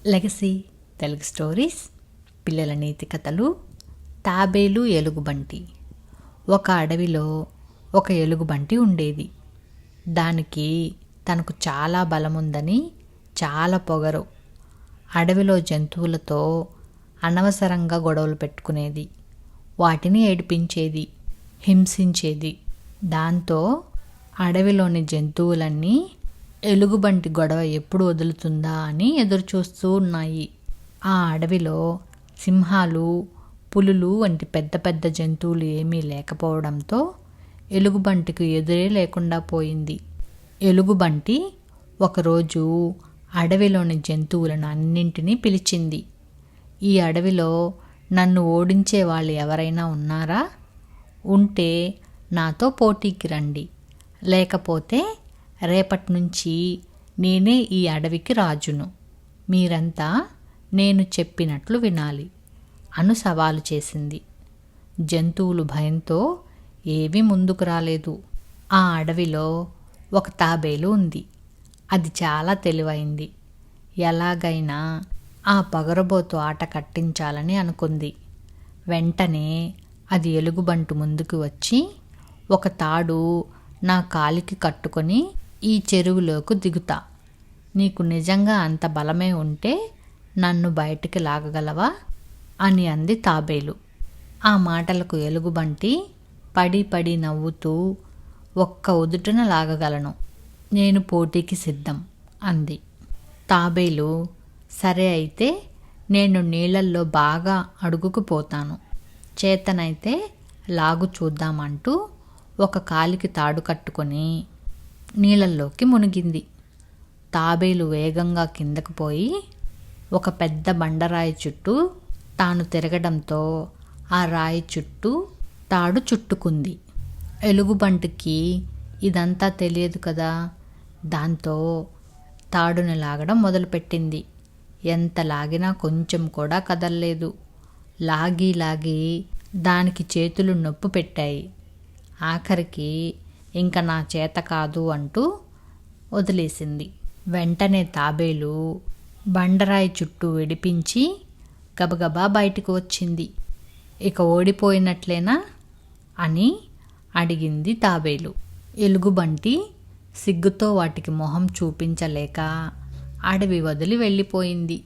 Legacy Telugu stories, పిల్లల నీతి కథలు, తాబేలు ఎలుగుబంటి. ఒక అడవిలో ఒక ఎలుగుబంటి ఉండేది. దానికి తనకు చాలా బలముందని చాలా పొగరు. అడవిలో జంతువులతో అనవసరంగా గొడవలు పెట్టుకునేది, వాటిని ఏడిపించేది, హింసించేది. దాంతో అడవిలోని జంతువులన్నీ ఎలుగుబంటి గొడవ ఎప్పుడు వదులుతుందా అని ఎదురుచూస్తూ ఉన్నాయి. ఆ అడవిలో సింహాలు, పులులు వంటి పెద్ద పెద్ద జంతువులు ఏమీ లేకపోవడంతో ఎలుగుబంటికి ఎదురే లేకుండా పోయింది. ఎలుగుబంటి ఒకరోజు అడవిలోని జంతువులను అన్నింటినీ పిలిచింది. ఈ అడవిలో నన్ను ఓడించే వాళ్ళు ఎవరైనా ఉన్నారా? ఉంటే నాతో పోటీకి రండి, లేకపోతే రేపటి నుంచి నేనే ఈ అడవికి రాజును. మీరంతా నేను చెప్పినట్లు వినాలి అను సవాలు చేసింది. జంతువులు భయంతో ఏవీ ముందుకు రాలేదు. ఆ అడవిలో ఒక తాబేలు ఉంది. అది చాలా తెలివైంది. ఎలాగైనా ఆ పగరబోతు ఆట కట్టించాలని అనుకుంది. వెంటనే అది ఎలుగుబంటి ముందుకు వచ్చి, ఒక తాడు నా కాలికి కట్టుకొని ఈ చెరువులోకి దిగుతా. నీకు నిజంగా అంత బలమే ఉంటే నన్ను బయటికి లాగగలవా అని అంది తాబేలు. ఆ మాటలకు ఎలుగుబంటి పడి పడి నవ్వుతూ, ఒక్క ఉదుటున లాగగలను, నేను పోటీకి సిద్ధం అంది. తాబేలు, సరే అయితే నేను నీళ్ళల్లో బాగా అడుగుకుపోతాను, చేతనైతే లాగు చూద్దామంటూ ఒక కాలికి తాడు కట్టుకొని నీళ్ళల్లోకి మునిగింది. తాబేలు వేగంగా కిందకు పోయి ఒక పెద్ద బండరాయి చుట్టూ తాను తిరగడంతో ఆ రాయి చుట్టూ తాడు చుట్టుకుంది. ఎలుగుబంటికి ఇదంతా తెలియదు కదా. దాంతో తాడుని లాగడం మొదలుపెట్టింది. ఎంత లాగినా కొంచెం కూడా కదల్లేదు. లాగి లాగి దానికి చేతులు నొప్పి పెట్టాయి. ఆఖరికి ఇంక నా చేత కాదు అంటూ వదిలేసింది. వెంటనే తాబేలు బండరాయి చుట్టూ విడిపించి గబగబా బయటికి వచ్చింది. ఇక ఓడిపోయినట్లేనా అని అడిగింది తాబేలు. ఎలుగుబంటి సిగ్గుతో వాటికి మొహం చూపించలేక అడవి వదిలి వెళ్ళిపోయింది.